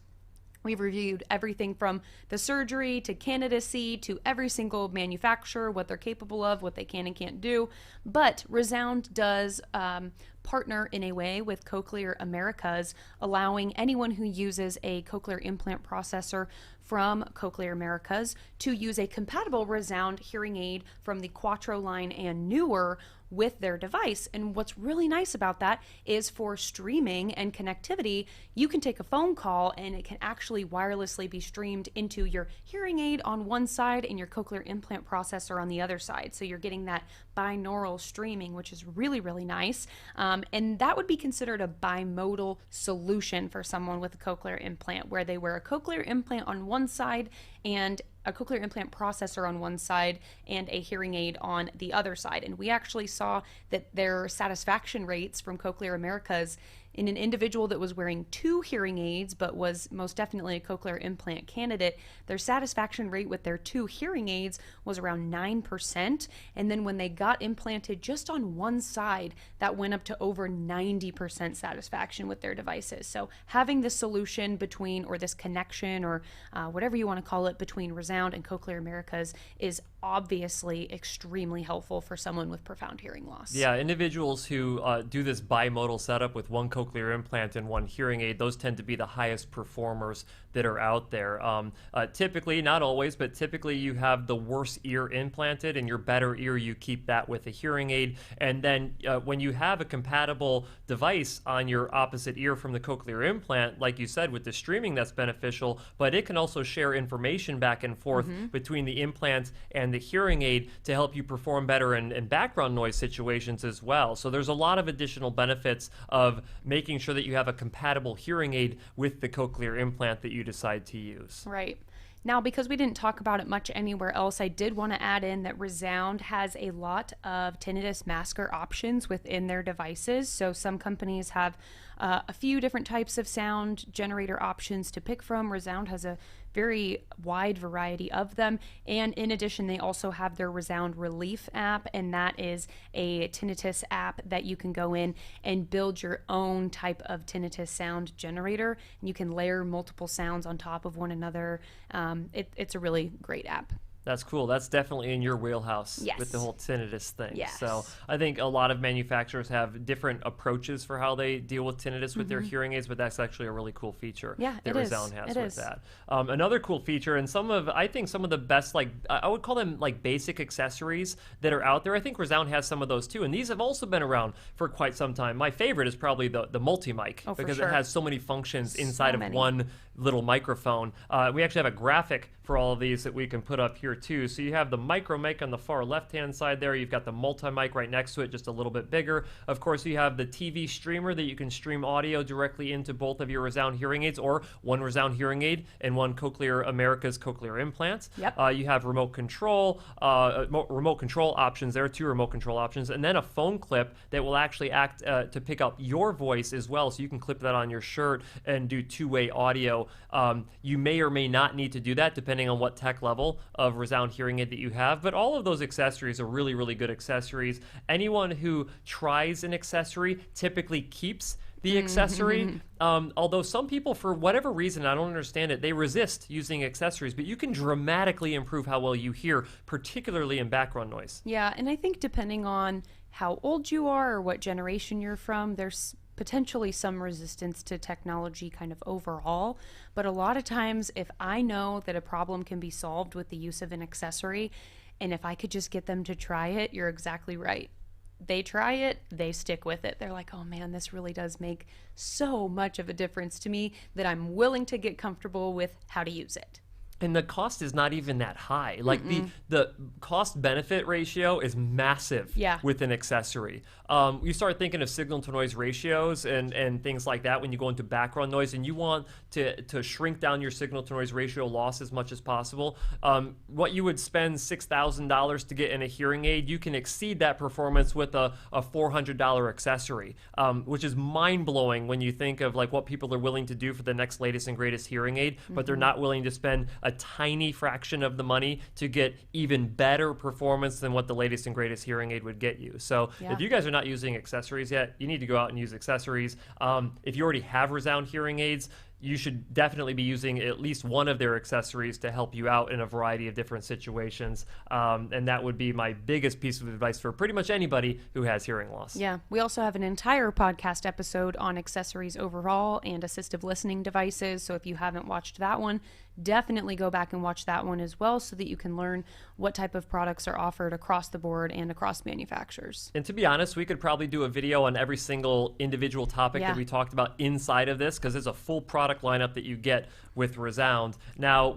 We've reviewed everything from the surgery to candidacy to every single manufacturer, what they're capable of, what they can and can't do. But ReSound does partner in a way with Cochlear Americas, allowing anyone who uses a cochlear implant processor from Cochlear Americas to use a compatible ReSound hearing aid from the Quattro line and newer with their device. And what's really nice about that is for streaming and connectivity, you can take a phone call and it can actually wirelessly be streamed into your hearing aid on one side and your cochlear implant processor on the other side. So you're getting that binaural streaming, which is really, really nice. And that would be considered a bimodal solution for someone with a cochlear implant, where they wear a cochlear implant on one side and a cochlear implant processor on one side and a hearing aid on the other side. And we actually saw that their satisfaction rates from Cochlear Americas in an individual that was wearing 2 hearing aids but was most definitely a cochlear implant candidate, their satisfaction rate with their 2 hearing aids was around 9%. And then when they got implanted just on one side, that went up to over 90% satisfaction with their devices. So having this solution between, or this connection, or whatever you want to call it, between ReSound and Cochlear Americas is obviously extremely helpful for someone with profound hearing loss. Yeah, individuals who do this bimodal setup with one cochlear implant and one hearing aid, those tend to be the highest performers that are out there. Typically, not always, but typically you have the worst ear implanted, and your better ear, you keep that with a hearing aid. And then when you have a compatible device on your opposite ear from the cochlear implant, like you said, with the streaming, that's beneficial, but it can also share information back and forth between the implant and the hearing aid to help you perform better in background noise situations as well. So there's a lot of additional benefits of making sure that you have a compatible hearing aid with the cochlear implant that you decide to use. Right. Now, because we didn't talk about it much anywhere else, I did want to add in that ReSound has a lot of tinnitus masker options within their devices. So some companies have a few different types of sound generator options to pick from. ReSound has a very wide variety of them. And in addition, they also have their ReSound Relief app, and that is a tinnitus app that you can go in and build your own type of tinnitus sound generator. And you can layer multiple sounds on top of one another. It's a really great app. That's cool. That's definitely in your wheelhouse Yes. with the whole tinnitus thing. Yes. So I think a lot of manufacturers have different approaches for how they deal with tinnitus with their hearing aids, but that's actually a really cool feature that ReSound has with that. Another cool feature, and I think some of the best, like I would call them like basic accessories that are out there. I think ReSound has some of those too, and these have also been around for quite some time. My favorite is probably the multi-mic, because it has so many functions inside of one little microphone. We actually have a graphic for all of these that we can put up here too. So you have the micro mic on the far left-hand side there. You've got the multi-mic right next to it, just a little bit bigger. Of course, you have the TV streamer that you can stream audio directly into both of your ReSound hearing aids, or one ReSound hearing aid and one America's Cochlear Implants. Yep. You have remote control options there, 2 remote control options, and then a phone clip that will actually act to pick up your voice as well. So you can clip that on your shirt and do two-way audio. You may or may not need to do that depending on what tech level of ReSound hearing aid that you have, but all of those accessories are really, really good accessories. Anyone who tries an accessory typically keeps the accessory, although some people, for whatever reason, I don't understand it, they resist using accessories, but you can dramatically improve how well you hear, particularly in background noise. Yeah, and I think depending on how old you are or what generation you're from, there's potentially some resistance to technology kind of overall. But a lot of times, if I know that a problem can be solved with the use of an accessory, and if I could just get them to try it, you're exactly right. They try it, they stick with it. They're like, oh man, this really does make so much of a difference to me that I'm willing to get comfortable with how to use it. And the cost is not even that high. Like the cost benefit ratio is massive with an accessory. You start thinking of signal to noise ratios and things like that when you go into background noise, and you want to shrink down your signal to noise ratio loss as much as possible. What you would spend $6,000 to get in a hearing aid, you can exceed that performance with a $400 accessory, which is mind-blowing when you think of like what people are willing to do for the next latest and greatest hearing aid, but they're not willing to spend a tiny fraction of the money to get even better performance than what the latest and greatest hearing aid would get you. So if you guys are not using accessories yet, you need to go out and use accessories. If you already have ReSound hearing aids, you should definitely be using at least one of their accessories to help you out in a variety of different situations. And that would be my biggest piece of advice for pretty much anybody who has hearing loss. Yeah, we also have an entire podcast episode on accessories overall and assistive listening devices. So if you haven't watched that one, definitely go back and watch that one as well so that you can learn what type of products are offered across the board and across manufacturers. And to be honest, we could probably do a video on every single individual topic that we talked about inside of this, because there's a full product lineup that you get with ReSound. Now,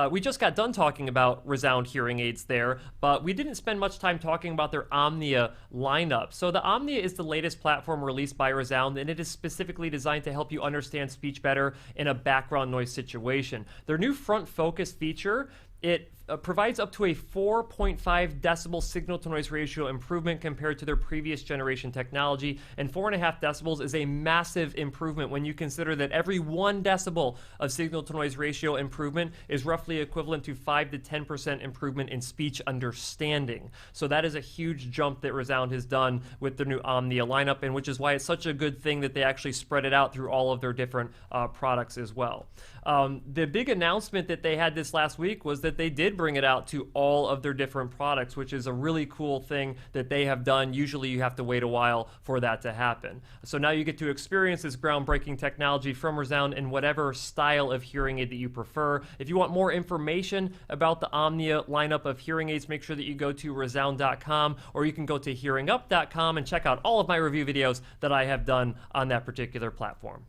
we just got done talking about ReSound hearing aids there, but we didn't spend much time talking about their OMNIA lineup. So the OMNIA is the latest platform released by ReSound, and it is specifically designed to help you understand speech better in a background noise situation. Their new front focus feature, it provides up to a 4.5 decibel signal to noise ratio improvement compared to their previous generation technology, and 4.5 decibels is a massive improvement when you consider that every 1 decibel of signal to noise ratio improvement is roughly equivalent to 5 to 10% improvement in speech understanding. So that is a huge jump that ReSound has done with their new OMNIA lineup, and which is why it's such a good thing that they actually spread it out through all of their different products as well. The big announcement that they had this last week was that they did bring it out to all of their different products, which is a really cool thing that they have done. Usually you have to wait a while for that to happen. So now you get to experience this groundbreaking technology from ReSound in whatever style of hearing aid that you prefer. If you want more information about the OMNIA lineup of hearing aids, make sure that you go to ReSound.com, or you can go to HearingUp.com and check out all of my review videos that I have done on that particular platform.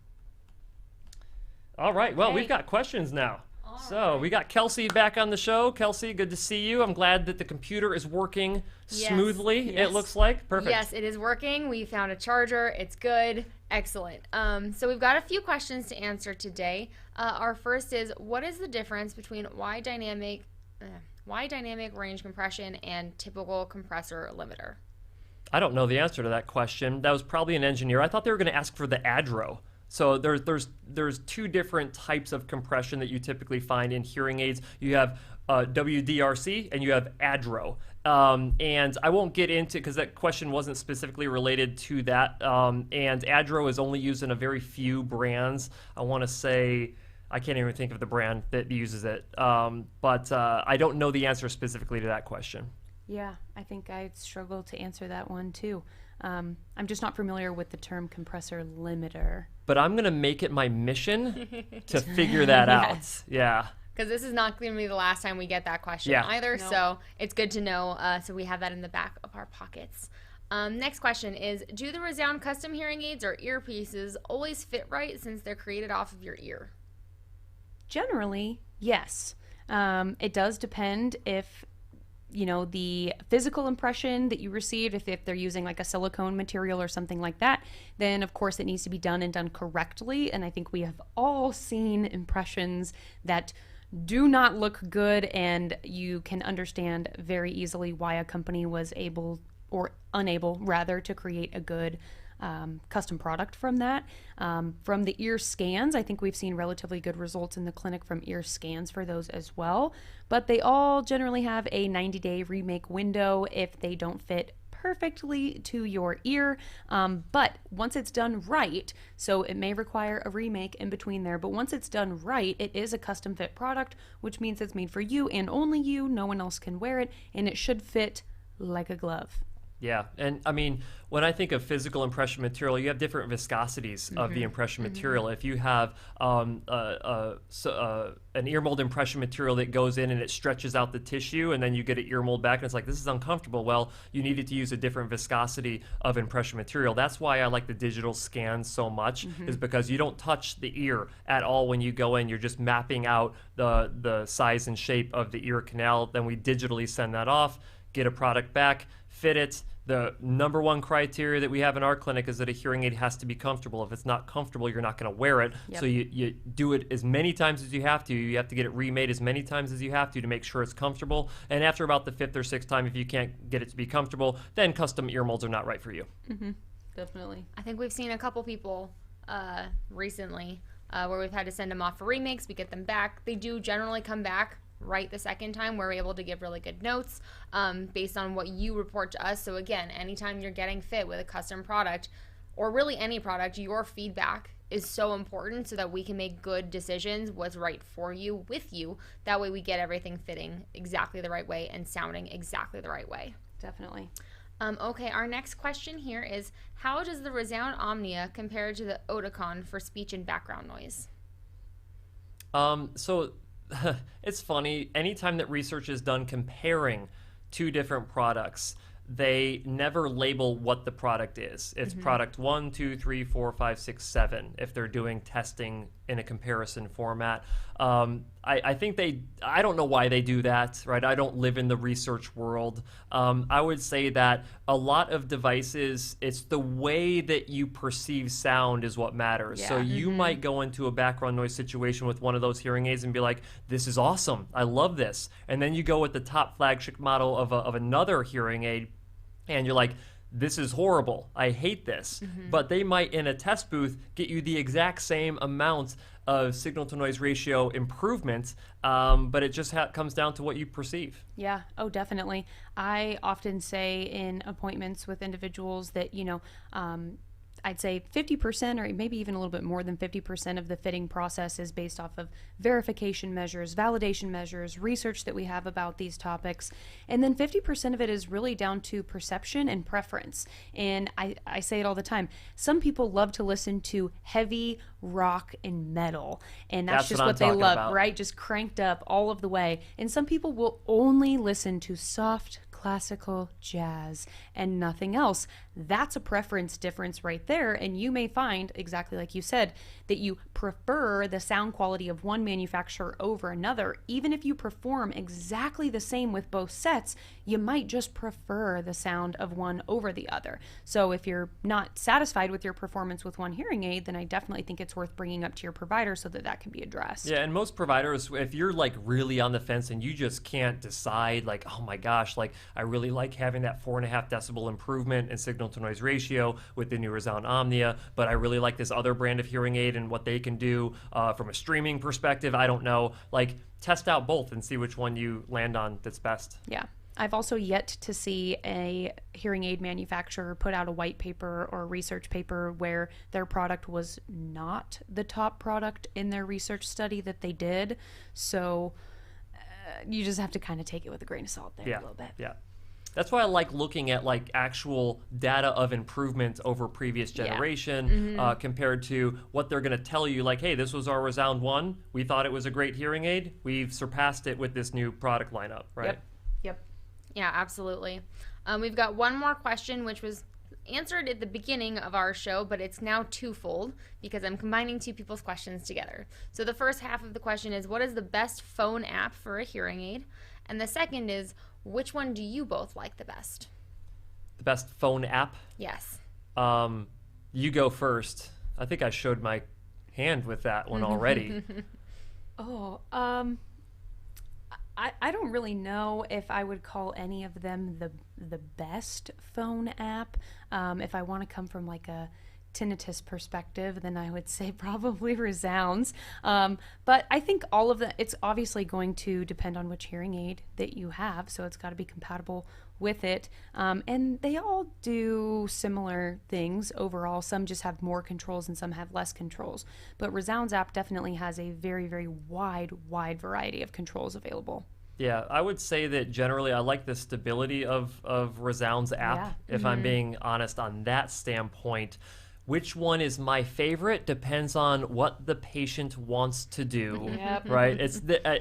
All right, well, we've got questions now. So we got Kelsey back on the show. Kelsey, good to see you. I'm glad that the computer is working smoothly. Yes. It looks like perfect. Yes, it is working. We found a charger. It's good. Excellent. So we've got a few questions to answer today. Our first is, what is the difference between wide dynamic range compression and typical compressor limiter? I don't know the answer to that question. That was probably an engineer. I thought they were going to ask for the ADRO. So there's two different types of compression that you typically find in hearing aids. You have WDRC and you have ADRO. And I won't get into, because that question wasn't specifically related to that. And ADRO is only used in a very few brands. I want to say, I can't even think of the brand that uses it. But I don't know the answer specifically to that question. Yeah, I think I'd struggle to answer that one too. I'm just not familiar with the term compressor limiter. But I'm going to make it my mission to figure that out. Yeah. Because this is not going to be the last time we get that question either, so it's good to know. So we have that in the back of our pockets. Next question is, do the ReSound custom hearing aids or earpieces always fit right since they're created off of your ear? Generally, yes. It does depend if the physical impression that you received, if they're using like a silicone material or something like that, then of course it needs to be done and done correctly. And I think we have all seen impressions that do not look good, and you can understand very easily why a company was able or unable rather to create a good custom product from that. From the ear scans, I think we've seen relatively good results in the clinic from ear scans for those as well, but they all generally have a 90-day remake window if they don't fit perfectly to your ear. But once it's done right, so it may require a remake in between there, but once it's done right, it is a custom fit product, which means it's made for you and only you. No one else can wear it, and it should fit like a glove. Yeah, and I mean, when I think of physical impression material, you have different viscosities of the impression material. If you have an ear mold impression material that goes in and it stretches out the tissue, and then you get an ear mold back and it's like, this is uncomfortable, well, you needed to use a different viscosity of impression material. That's why I like the digital scans so much, is because you don't touch the ear at all when you go in. You're just mapping out the size and shape of the ear canal. Then we digitally send that off, get a product back, fit it. The number one criteria that we have in our clinic is that a hearing aid has to be comfortable. If it's not comfortable, you're not going to wear it. Yep. So you do it as many times as you have to. You have to get it remade as many times as you have to make sure it's comfortable. And after about the 5th or 6th time, if you can't get it to be comfortable, then custom ear molds are not right for you. Definitely. I think we've seen a couple people recently where we've had to send them off for remakes. We get them back. They do generally come back right the second time. We're able to give really good notes based on what you report to us. So again, anytime you're getting fit with a custom product, or really any product, your feedback is so important so that we can make good decisions what's right for you with you. That way we get everything fitting exactly the right way and sounding exactly the right way. Definitely. Okay, our next question here is, how does the ReSound OMNIA compare to the Oticon for speech and background noise? So it's funny, anytime that research is done comparing two different products, they never label what the product is. It's product 1, 2, 3, 4, 5, 6, 7 if they're doing testing in a comparison format. I think I don't know why they do that, right? I don't live in the research world. I would say that a lot of devices, it's the way that you perceive sound is what matters. Yeah. So you might go into a background noise situation with one of those hearing aids and be like, this is awesome, I love this. And then you go with the top flagship model of another hearing aid, and you're like, this is horrible, I hate this. But they might, in a test booth, get you the exact same amount of signal to noise ratio improvement, but it just comes down to what you perceive. Yeah, oh, definitely. I often say in appointments with individuals that, I'd say 50% or maybe even a little bit more than 50% of the fitting process is based off of verification measures, validation measures, research that we have about these topics. And then 50% of it is really down to perception and preference. And I say it all the time. Some people love to listen to heavy rock and metal, and that's just what they love, right? Just cranked up all of the way. And some people will only listen to soft, classical, jazz, and nothing else. That's a preference difference right there. And you may find, exactly like you said, that you prefer the sound quality of one manufacturer over another. Even if you perform exactly the same with both sets, you might just prefer the sound of one over the other. So if you're not satisfied with your performance with one hearing aid, then I definitely think it's worth bringing up to your provider so that that can be addressed. Yeah, and most providers, if you're like really on the fence and you just can't decide, like, oh my gosh, like I really like having that 4.5 decibel improvement in signal to noise ratio with the new ReSound OMNIA, but I really like this other brand of hearing aid and what they can do from a streaming perspective. I don't know, like test out both and see which one you land on that's best. Yeah. I've also yet to see a hearing aid manufacturer put out a white paper or research paper where their product was not the top product in their research study that they did. So you just have to kind of take it with a grain of salt there a little bit. Yeah. That's why I like looking at like actual data of improvement over previous generation compared to what they're going to tell you. Like, hey, this was our ReSound 1. We thought it was a great hearing aid. We've surpassed it with this new product lineup, right? Yep. Yeah, absolutely. We've got one more question, which was answered at the beginning of our show, but it's now twofold because I'm combining two people's questions together. So the first half of the question is, what is the best phone app for a hearing aid? And the second is, which one do you both like the best? The best phone app? Yes. You go first. I think I showed my hand with that one already. I don't really know if I would call any of them the best phone app. If I want to come from like a tinnitus perspective, then I would say probably ReSounds. But I think all of the, it's obviously going to depend on which hearing aid that you have, so it's got to be compatible with it. And they all do similar things overall. Some just have more controls and some have less controls. But ReSound's app definitely has a very, very wide variety of controls available. Yeah, I would say that generally I like the stability of ReSound's app, if I'm being honest on that standpoint. Which one is my favorite depends on what the patient wants to do, right?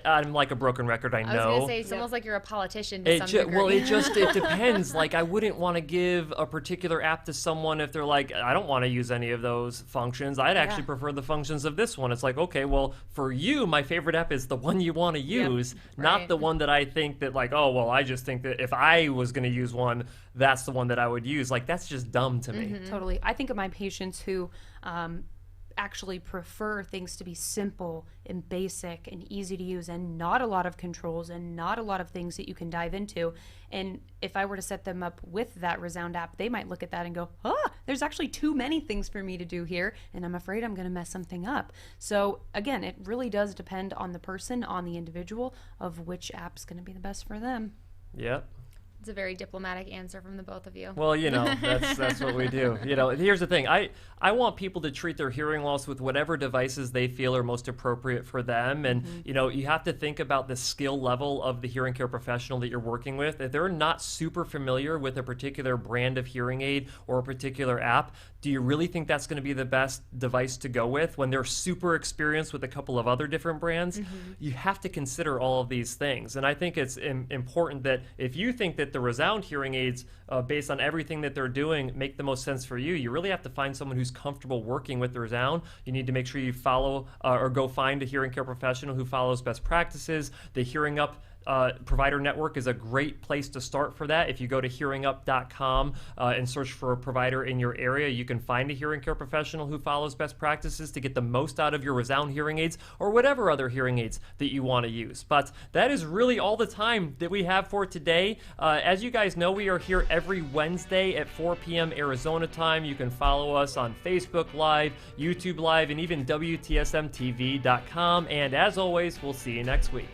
I'm like a broken record, I know. I was going to say, it's almost like you're a politician to some degree. Well, it depends. Like, I wouldn't want to give a particular app to someone if they're like, I don't want to use any of those functions. I'd actually prefer the functions of this one. It's like, okay, well, for you, my favorite app is the one you want to use, not the one that I think that like, oh, well, I just think that if I was going to use one, that's the one that I would use. Like, that's just dumb to me. Totally. I think of my patients who actually prefer things to be simple and basic and easy to use and not a lot of controls and not a lot of things that you can dive into. And if I were to set them up with that ReSound app, they might look at that and go, there's actually too many things for me to do here, and I'm afraid I'm going to mess something up. So again, it really does depend on the person, on the individual, of which app's going to be the best for them. Yep. It's a very diplomatic answer from the both of you. Well, you know, that's what we do. You know, here's the thing. I want people to treat their hearing loss with whatever devices they feel are most appropriate for them. And, you know, you have to think about the skill level of the hearing care professional that you're working with. If they're not super familiar with a particular brand of hearing aid or a particular app, do you really think that's going to be the best device to go with when they're super experienced with a couple of other different brands? You have to consider all of these things. And I think it's important that if you think that the ReSound hearing aids, based on everything that they're doing, make the most sense for you, you really have to find someone who's comfortable working with the ReSound. You need to make sure you follow or go find a hearing care professional who follows best practices. The Hearing Up provider network is a great place to start for that. If you go to hearingup.com and search for a provider in your area, you can find a hearing care professional who follows best practices to get the most out of your ReSound hearing aids or whatever other hearing aids that you want to use. But that is really all the time that we have for today. As you guys know, we are here every Wednesday at 4 p.m. Arizona time. You can follow us on Facebook Live, YouTube Live, and even WTSMTV.com. And as always, we'll see you next week.